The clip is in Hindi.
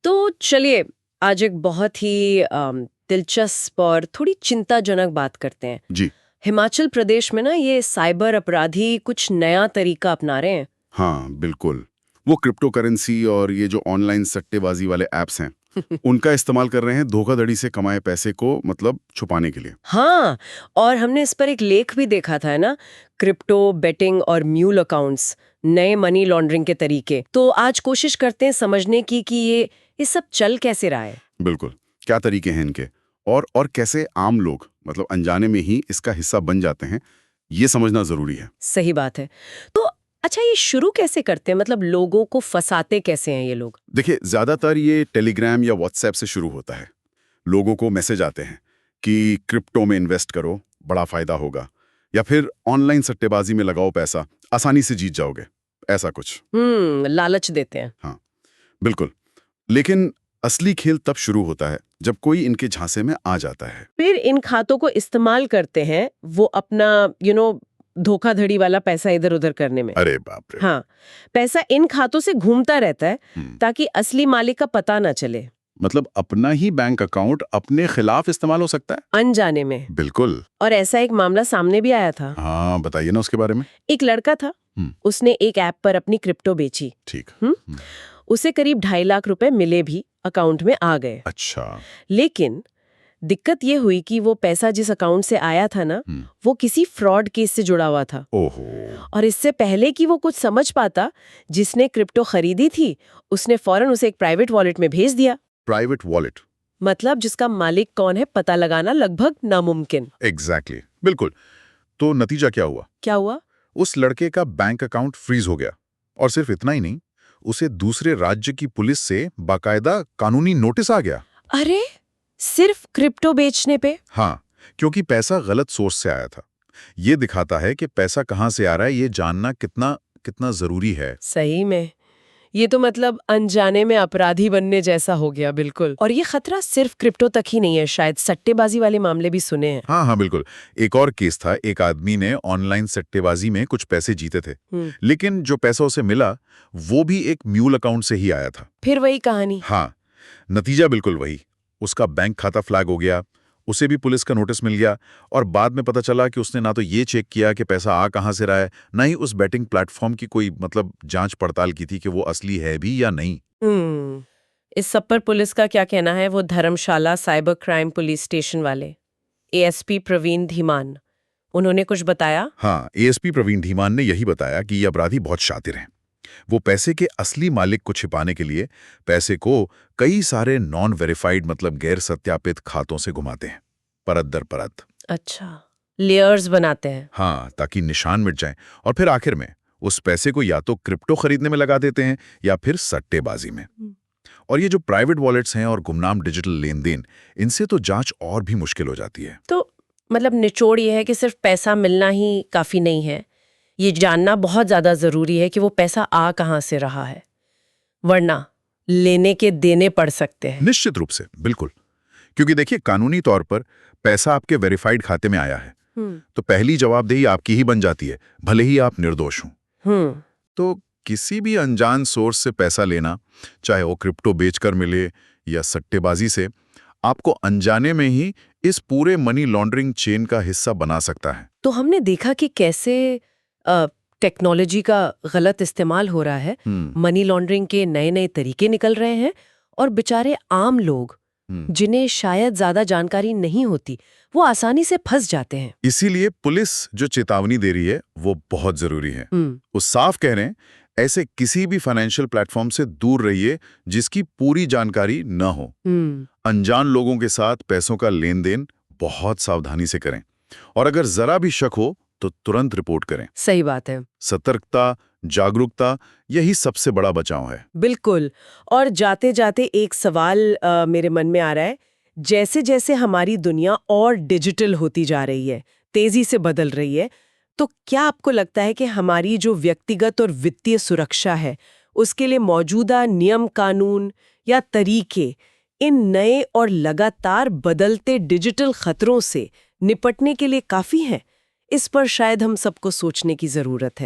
तो चलिए आज एक बहुत ही दिलचस्प और थोड़ी चिंताजनक बात करते हैं। जी। हिमाचल प्रदेश में ना ये साइबर अपराधी कुछ नया तरीका अपना रहे हैं। हाँ, बिल्कुल। वो क्रिप्टो करेंसी और ये जो ऑनलाइन सट्टेबाजी वाले ऐप्स हैं, उनका इस्तेमाल कर रहे हैं धोखाधड़ी से कमाए पैसे को मतलब छुपाने के लिए। हाँ, और हमने इस पर एक लेख भी देखा था ना, क्रिप्टो बेटिंग और म्यूल अकाउंट्स, नए मनी लॉन्ड्रिंग के तरीके। तो आज कोशिश करते हैं समझने की कि ये सब चल कैसे रहा है। बिल्कुल। क्या तरीके हैं इनके और कैसे आम लोग मतलब अनजाने में ही इसका हिस्सा बन जाते हैं, ये समझना जरूरी है। सही बात है। तो अच्छा, ये शुरू कैसे करते हैं, मतलब लोगों को फंसाते कैसे हैं ये लोग? देखिए, ज्यादातर ये टेलीग्राम या व्हाट्सएप से शुरू होता है। लोगों को मैसेज आते हैं कि क्रिप्टो में इन्वेस्ट करो, बड़ा फायदा होगा, या फिर ऑनलाइन सट्टेबाजी में लगाओ पैसा, आसानी से जीत जाओगे, ऐसा कुछ। लालच देते हैं। हाँ, बिल्कुल। लेकिन असली खेल तब शुरू होता है जब कोई इनके झांसे में आ जाता है। फिर इन खातों को इस्तेमाल करते हैं वो अपना धोखाधड़ी वाला पैसा इधर उधर करने में। अरे बाप रे। हाँ, पैसा इन खातों से घूमता रहता है हम्म। ताकि असली मालिक का पता न चले। मतलब अपना ही बैंक अकाउंट अपने खिलाफ इस्तेमाल हो सकता है। अनजाने में। बिल्कुल। और ऐसा एक मामला सामने भी आया था। हाँ, बताइए ना उसके बारे में। एक लड़का था, उसने एक ऐप पर अपनी क्रिप्टो बेची। ठीक। उसे करीब 2.5 लाख रुपए मिले भी, अकाउंट में आ गए। अच्छा। लेकिन दिक्कत ये हुई कि वो पैसा जिस अकाउंट से आया था ना, वो किसी फ्रॉड केस से जुड़ा हुआ था। ओहो। और इससे पहले कि वो कुछ समझ पाता, जिसने क्रिप्टो खरीदी थी उसने फौरन उसे एक प्राइवेट वॉलेट में भेज दिया। प्राइवेट वॉलेट मतलब जिसका मालिक कौन है पता लगाना लगभग नामुमकिन। एग्जैक्टली। बिल्कुल। तो नतीजा क्या हुआ? क्या हुआ? उस लड़के का बैंक अकाउंट फ्रीज हो गया। और सिर्फ इतना ही नहीं, उसे दूसरे राज्य की पुलिस से बाकायदा कानूनी नोटिस आ गया। अरे, सिर्फ क्रिप्टो बेचने पे? हाँ, क्योंकि पैसा गलत सोर्स से आया था। ये दिखाता है कि पैसा कहाँ से आ रहा है, ये जानना कितना कितना जरूरी है। सही में, ये तो मतलब अनजाने में अपराधी बनने जैसा हो गया। बिल्कुल। और ये खतरा सिर्फ क्रिप्टो तक ही नहीं है, शायद सट्टेबाजी वाले मामले भी सुने हैं। हाँ हाँ, बिल्कुल। एक और केस था, एक आदमी ने ऑनलाइन सट्टेबाजी में कुछ पैसे जीते थे, लेकिन जो पैसा उसे मिला वो भी एक म्यूल अकाउंट से ही आया था। फिर वही कहानी। हाँ, नतीजा बिल्कुल वही। उसका बैंक खाता फ्लैग हो गया, उसे भी पुलिस का नोटिस मिल गया, और बाद में पता चला कि उसने ना तो ये चेक किया कि पैसा आ कहां से रहा है, ना ही उस बैटिंग प्लेटफॉर्म की कोई मतलब जांच पड़ताल की थी कि वो असली है भी या नहीं। इस सब पर पुलिस का क्या कहना है? वो धर्मशाला साइबर क्राइम पुलिस स्टेशन वाले एएसपी प्रवीण धीमान, उन्होंने कुछ बताया? हाँ, एएसपी प्रवीण धीमान ने यही बताया कि ये अपराधी बहुत शातिर हैं। वो पैसे के असली मालिक को छिपाने के लिए पैसे को कई सारे नॉन वेरीफाइड मतलब गैर सत्यापित खातों से घुमाते हैं, परत दर परत। अच्छा, लेयर्स बनाते हैं। हाँ, ताकि निशान मिट जाएं, और फिर आखिर में उस पैसे को या तो क्रिप्टो खरीदने में लगा देते हैं या फिर सट्टेबाजी में। और ये जो प्राइवेट वॉलेट्स हैं और गुमनाम डिजिटल लेन देन, इनसे तो जांच और भी मुश्किल हो जाती है। तो मतलब निचोड़ ये है कि सिर्फ पैसा मिलना ही काफी नहीं है, ये जानना बहुत ज्यादा जरूरी है कि वो पैसा आ कहां से रहा है, वरना लेने के देने पड़ सकते हैं। निश्चित रूप से, बिल्कुल। क्योंकि देखिए, कानूनी तौर पर पैसा आपके वेरीफाइड खाते में आया है, तो पहली जवाबदेही आपकी ही बन जाती है, भले ही आप निर्दोष हों। तो किसी भी अनजान सोर्स से पैसा लेना, चाहे वो क्रिप्टो बेचकर मिले या सट्टेबाजी से, आपको अनजाने में ही इस पूरे मनी लॉन्ड्रिंग चेन का हिस्सा बना सकता है। तो हमने देखा कि कैसे टेक्नोलॉजी का गलत इस्तेमाल हो रहा है, मनी लॉन्ड्रिंग के नए नए तरीके निकल रहे हैं, और बेचारे आम लोग जिन्हें शायद ज्यादा जानकारी नहीं होती, वो आसानी से फंस जाते हैं। इसीलिए पुलिस जो चेतावनी दे रही है वो बहुत जरूरी है। वो साफ कह रहे हैं, ऐसे किसी भी फाइनेंशियल प्लेटफॉर्म से दूर रहिए जिसकी पूरी जानकारी न हो। अनजान लोगों के साथ पैसों का लेन देन बहुत सावधानी से करें, और अगर जरा भी शक हो तो तुरंत रिपोर्ट करें। सही बात है। सतर्कता, जागरूकता, यही सबसे बड़ा बचाव है। बिल्कुल। और जाते जाते एक सवाल मेरे मन में आ रहा है, जैसे जैसे हमारी दुनिया और डिजिटल होती जा रही है, तेजी से बदल रही है, तो क्या आपको लगता है कि हमारी जो व्यक्तिगत और वित्तीय सुरक्षा है, उसके लिए मौजूदा नियम कानून या तरीके इन नए और लगातार बदलते डिजिटल खतरों से निपटने के लिए काफी हैं? इस पर शायद हम सबको सोचने की जरूरत है।